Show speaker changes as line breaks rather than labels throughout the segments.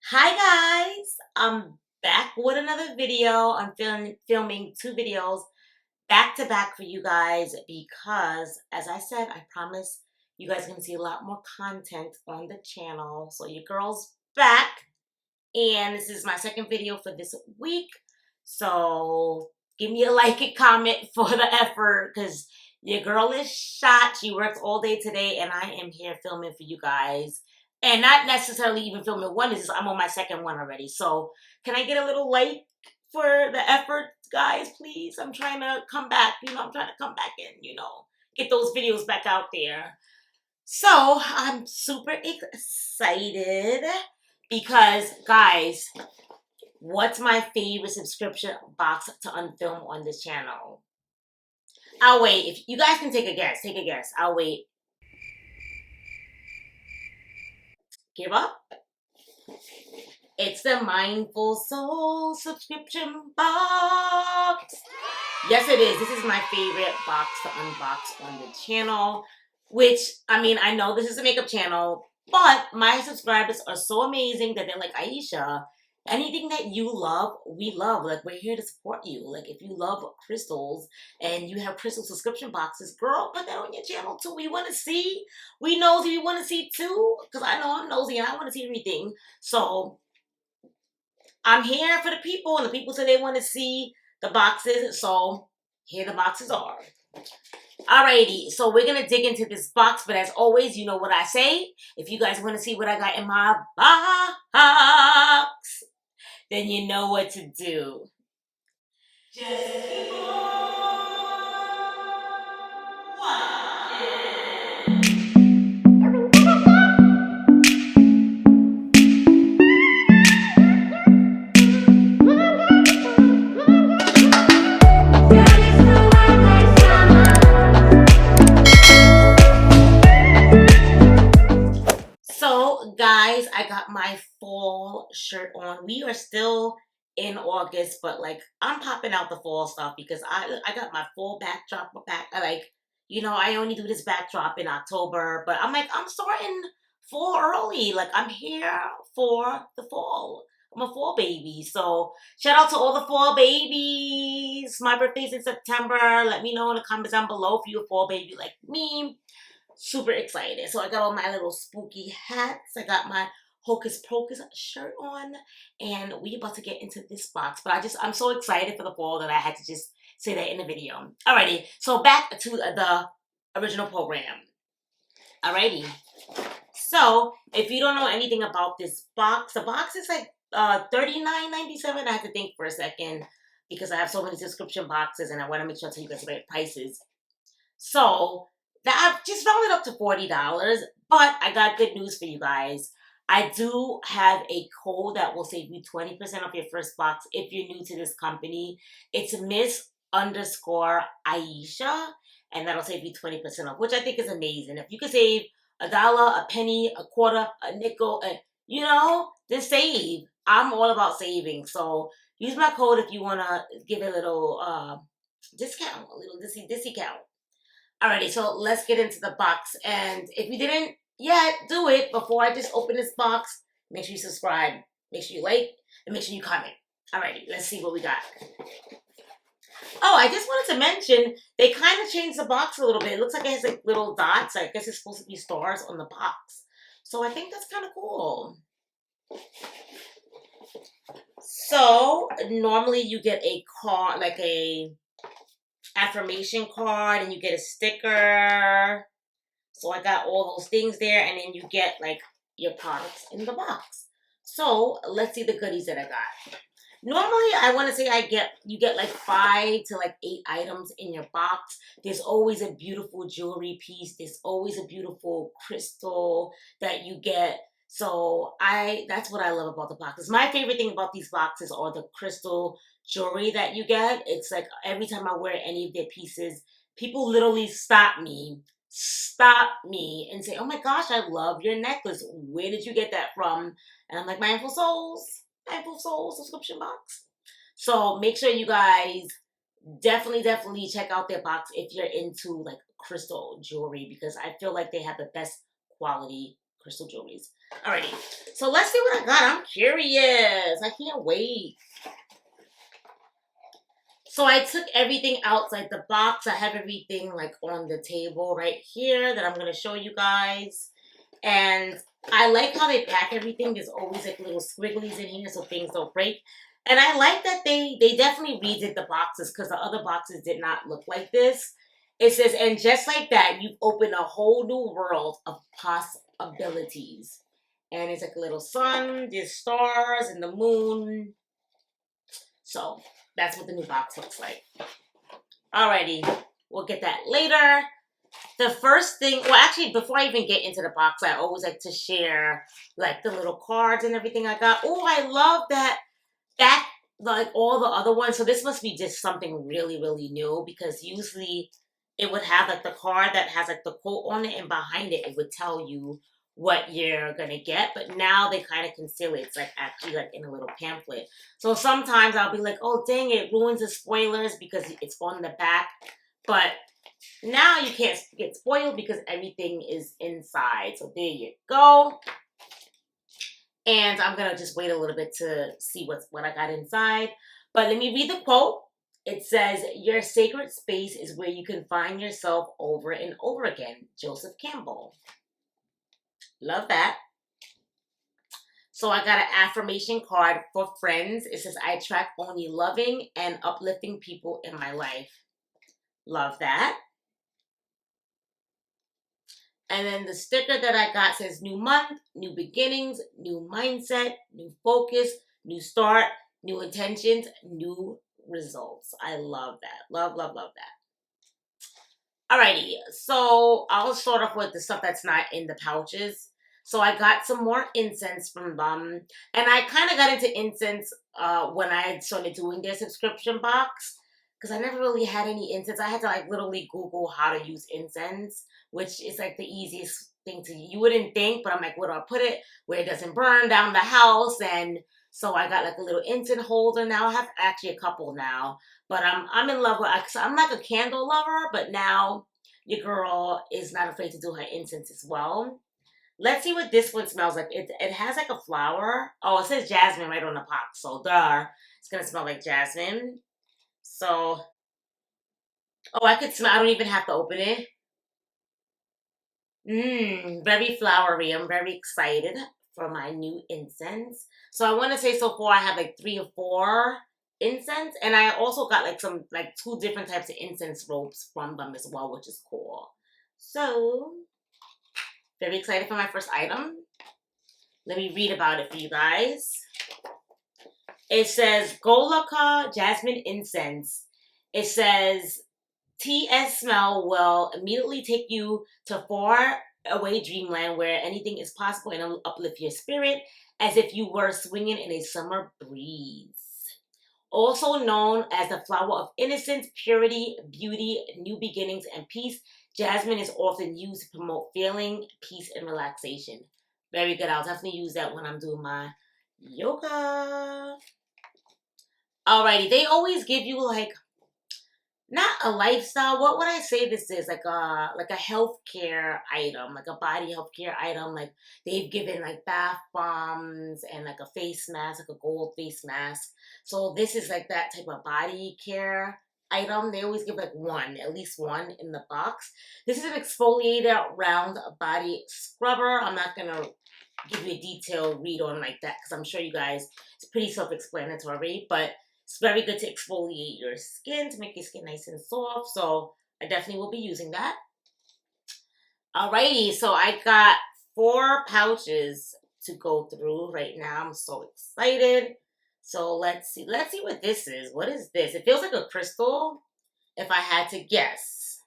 Hi guys, I'm back with another video. I'm filming two videos back to back for you guys because, as I said, I promise you guys are going to see a lot more content on the channel. So your girl's back, and this is my second video for this week. So give me a like and comment for the effort because your girl is shot. She works all day today, and I am here filming for you guys. And not necessarily even filming one, is I'm on my second one already. So can I get a little like for the effort, guys, please? I'm trying to come back. I'm trying to come back and, get those videos back out there. So I'm super excited because, guys, what's my favorite subscription box to unfilm on this channel? I'll wait. If you guys can take a guess, I'll wait. Give up? It's the Mindful Souls subscription box. Yes, it is. This is my favorite box to unbox on the channel. Which, I know this is a makeup channel, but my subscribers are so amazing that they're like, Aisha, anything that you love, we love. Like, we're here to support you. Like, if you love crystals and you have crystal subscription boxes, girl, put that on your channel too. We want to see. We nosy. We want to see too. Because I know I'm nosy and I want to see everything. So, I'm here for the people, and the people say they want to see the boxes, so here the boxes are. Alrighty, so we're going to dig into this box, but as always, you know what I say. If you guys want to see what I got in my box, then you know what to do. Just keep on watching. So, guys, I got my fall shirt on. We are still in August, but like I'm popping out the fall stuff because I got my fall backdrop back. I only do this backdrop in October, but I'm starting fall early. Like I'm here for the fall. I'm a fall baby. So shout out to all the fall babies. My birthday's in September. Let me know in the comments down below if you're a fall baby like me. Super excited. So I got all my little spooky hats. I got my Hocus Pocus shirt on. And we about to get into this box. But I'm so excited for the fall that I had to just say that in the video. Alrighty. So back to the original program. Alrighty. So if you don't know anything about this box, the box is like $39.97. I had to think for a second because I have so many subscription boxes and I want to make sure I tell you guys the right prices. So I've just rounded up to $40, but I got good news for you guys. I do have a code that will save you 20% off your first box if you're new to this company. It's Miss_Aisha, and that'll save you 20% off, which I think is amazing. If you could save $1, a penny, a quarter, a nickel, then save. I'm all about saving. So use my code if you want to give a little discount, a little discount. Alrighty, so let's get into the box. And if you didn't yet do it before I just open this box, make sure you subscribe, make sure you like, and make sure you comment. Alrighty, let's see what we got. Oh, I just wanted to mention, they kind of changed the box a little bit. It looks like it has like little dots. I guess it's supposed to be stars on the box. So I think that's kind of cool. So normally you get a card, like a affirmation card, and you get a sticker. So I got all those things there, and then you get like your products in the box. So let's see the goodies that I got. Normally, I want to say you get like 5 to like 8 items in your box. There's always a beautiful jewelry piece. There's always a beautiful crystal that you get. So that's what I love about the boxes. My favorite thing about these boxes are the crystal jewelry that you get. It's like every time I wear any of their pieces, people literally stop me and say, oh my gosh, I love your necklace. Where did you get that from? And I'm like, Mindful Souls subscription box. So make sure you guys definitely check out their box if you're into like crystal jewelry, because I feel like they have the best quality crystal jewelries. Alrighty, so let's see what I got. I'm curious. I can't wait. So I took everything outside the box. I have everything like on the table right here that I'm going to show you guys. And I like how they pack everything. There's always like little squigglies in here so things don't break. And I like that they definitely redid the boxes because the other boxes did not look like this. It says, and just like that, you've opened a whole new world of possibilities. And it's like a little sun, there's stars and the moon. So that's what the new box looks like. Alrighty, we'll get that later. The first thing, well, actually, before I even get into the box, I always like to share like the little cards and everything I got. Oh, I love that like all the other ones. So this must be just something really, really new because usually it would have like the card that has like the quote on it, and behind it, it would tell you what you're gonna get. But now they kind of conceal it. It's like actually like in a little pamphlet. So sometimes I'll be like, oh dang, it ruins the spoilers because it's on the back. But now you can't get spoiled because everything is inside. So there you go. And I'm gonna just wait a little bit to see what I got inside. But let me read the quote. It says, "Your sacred space is where you can find yourself over and over again." Joseph Campbell. Love that. So I got an affirmation card for friends. It says, "I attract only loving and uplifting people in my life." Love that. And then the sticker that I got says, "New month, new beginnings, new mindset, new focus, new start, new intentions, new results." I love that. Love, love, love that. Alrighty, so I'll start off with the stuff that's not in the pouches. So I got some more incense from them. And I kind of got into incense when I started doing their subscription box. Because I never really had any incense. I had to like literally Google how to use incense, which is like the easiest thing to, you wouldn't think, but I'm like, where do I put it where it doesn't burn down the house? And so I got like a little incense holder now. I have actually a couple now, but I'm in love with, I'm like a candle lover, but now your girl is not afraid to do her incense as well. Let's see what this one smells like. It has like a flower. Oh, it says jasmine right on the box, so duh, it's gonna smell like jasmine. So, oh, I could smell. I don't even have to open it. Very flowery. I'm very excited for my new incense. So I want to say so far I have like 3 or 4 incense, and I also got like some like 2 different types of incense ropes from them as well, which is cool. So very excited for my first item. Let me read about it for you guys. It says Golaka Jasmine Incense. It says TS smell will immediately take you to far away dreamland where anything is possible and will uplift your spirit as if you were swinging in a summer breeze. Also known as the flower of innocence, purity, beauty, new beginnings, and peace, jasmine is often used to promote feeling, peace, and relaxation. Very good. I'll definitely use that when I'm doing my yoga. Alrighty, they always give you like not a lifestyle. What would I say this is? Like a healthcare item, like a body healthcare item. Like they've given like bath bombs and like a face mask, like a gold face mask. So this is like that type of body care item. They always give like one, at least one in the box. This is an exfoliator round body scrubber. I'm not gonna give you a detailed read on like that because I'm sure you guys, it's pretty self-explanatory, but it's very good to exfoliate your skin to make your skin nice and soft. So I definitely will be using that. Alrighty, so I got 4 pouches to go through right now. I'm so excited. So let's see what this is. What is this? It feels like a crystal if I had to guess.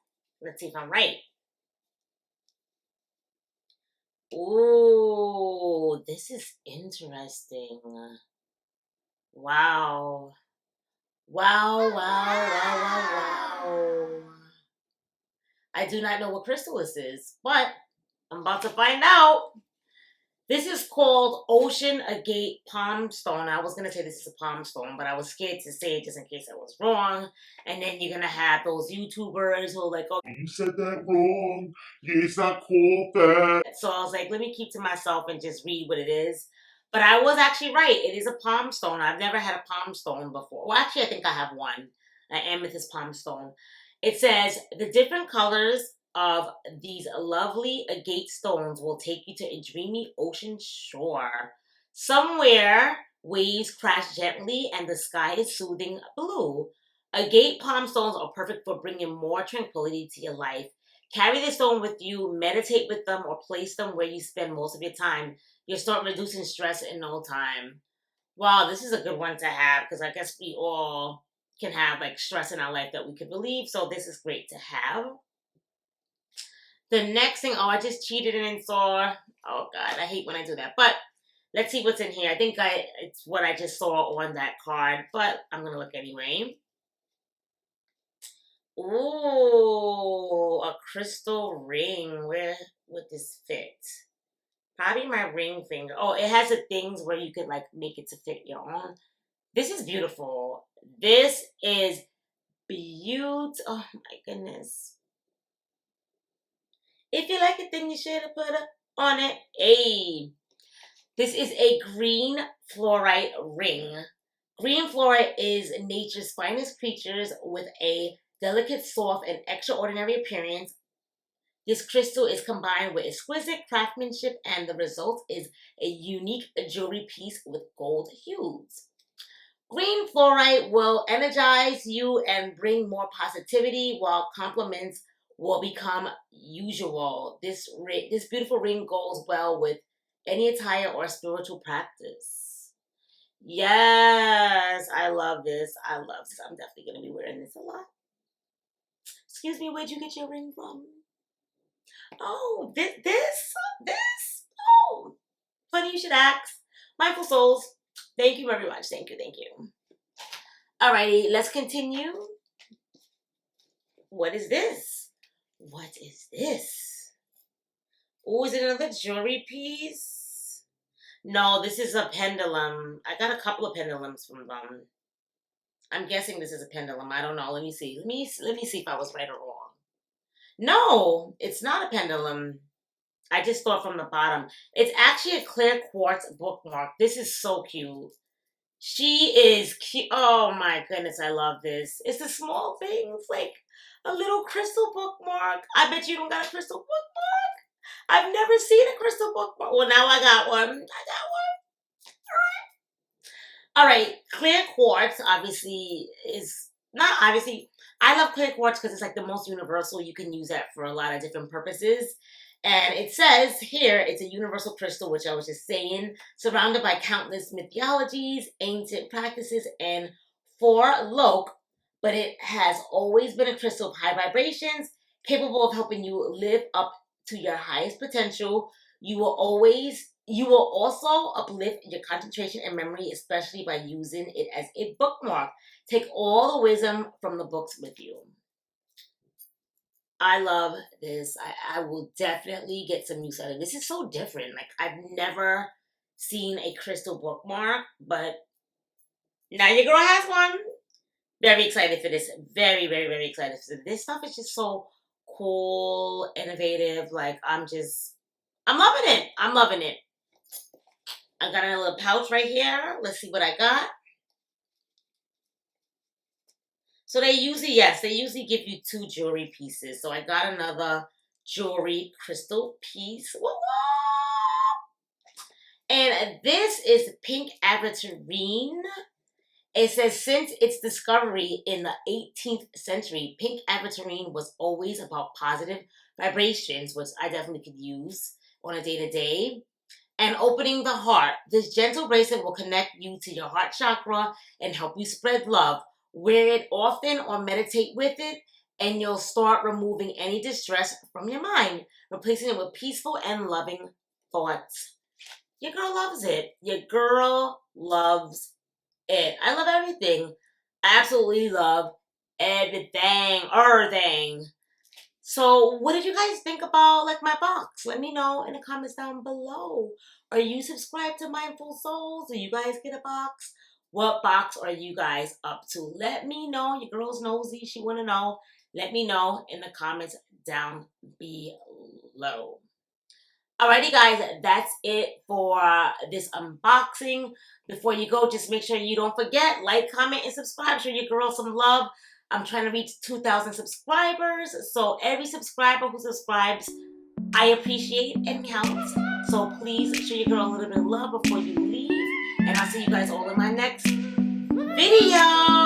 Let's see if I'm right. Ooh, this is interesting. Wow. Wow, wow, wow, wow, wow. I do not know what crystal this is, but I'm about to find out. This is called Ocean Agate Palm Stone. I was gonna say this is a palm stone, but I was scared to say it just in case I was wrong. And then you're gonna have those YouTubers who are like, "Oh, you said that wrong. Yeah, it's not called that." So I was like, let me keep to myself and just read what it is. But I was actually right. It is a palm stone. I've never had a palm stone before. Well, actually, I think I have one, an amethyst palm stone. It says the different colors of these lovely agate stones will take you to a dreamy ocean shore. Somewhere, waves crash gently and the sky is soothing blue. Agate palm stones are perfect for bringing more tranquility to your life. Carry the stone with you, meditate with them, or place them where you spend most of your time. You'll start reducing stress in no time. Wow, this is a good one to have because I guess we all can have like stress in our life that we could relieve. So this is great to have. The next thing, oh, I just cheated and saw. Oh God, I hate when I do that. But let's see what's in here. I think it's what I just saw on that card, but I'm gonna look anyway. Ooh, a crystal ring. Where would this fit? Probably my ring finger. Oh, it has the things where you could like make it to fit your own. This is beautiful. This is beautiful. Oh my goodness. If you like it, then you should have put it on it. Hey, this is a green fluorite ring. Green fluorite is nature's finest creatures with a delicate, soft, and extraordinary appearance. This crystal is combined with exquisite craftsmanship, and the result is a unique jewelry piece with gold hues. Green fluorite will energize you and bring more positivity, while compliments will become usual. This beautiful ring goes well with any attire or spiritual practice. Yes, I love this. I love this. I'm definitely gonna be wearing this a lot. Excuse me, where'd you get your ring from? Oh, this. Oh, funny you should ask. Mindful Souls. Thank you very much. Thank you. Thank you. Alrighty, let's continue. What is this? What is this? Oh, is it another jewelry piece? No, this is a pendulum. I got a couple of pendulums from them. I'm guessing this is a pendulum. I don't know. Let me see. Let me see if I was right or wrong. No, it's not a pendulum. I just thought from the bottom. It's actually a clear quartz bookmark. This is so cute. She is cute. Oh my goodness, I love this. It's a small thing. It's like a little crystal bookmark. I bet you don't got a crystal bookmark. I've never seen a crystal bookmark. Well, now I got one. I got one. All right, clear quartz obviously is not obviously. I love clear quartz because it's like the most universal. You can use that for a lot of different purposes. And it says here it's a universal crystal, which I was just saying, surrounded by countless mythologies, ancient practices, and forelock, but it has always been a crystal of high vibrations, capable of helping you live up to your highest potential. You will also uplift your concentration and memory, especially by using it as a bookmark. Take all the wisdom from the books with you. I love this. I will definitely get some use out of it. This is so different. Like I've never seen a crystal bookmark, but now your girl has one. Very excited for this. Very, very, very excited for this. This stuff is just so cool, innovative. Like I'm loving it. I'm loving it. I got a little pouch right here. Let's see what I got. So they usually give you two jewelry pieces. So I got another jewelry crystal piece. Whoa, whoa. And this is pink aventurine. It says since its discovery in the 18th century, pink aventurine was always about positive vibrations, which I definitely could use on a day to day. And opening the heart. This gentle bracelet will connect you to your heart chakra and help you spread love. Wear it often or meditate with it, and you'll start removing any distress from your mind, replacing it with peaceful and loving thoughts. Your girl loves it. Your girl loves it. I love everything. I absolutely love everything. Everything. So what did you guys think about like my box? Let me know in the comments down below. Are you subscribed to Mindful Souls? Do you guys get a box? What box are you guys up to? Let me know. Your girl's nosy. She want to know. Let me know in the comments down below. Alrighty guys, that's it for this unboxing. Before you go, just make sure you don't forget, like, comment, and subscribe. Show your girl some love. I'm trying to reach 2,000 subscribers. So every subscriber who subscribes, I appreciate and count. So please show your girl a little bit of love before you leave. And I'll see you guys all in my next video.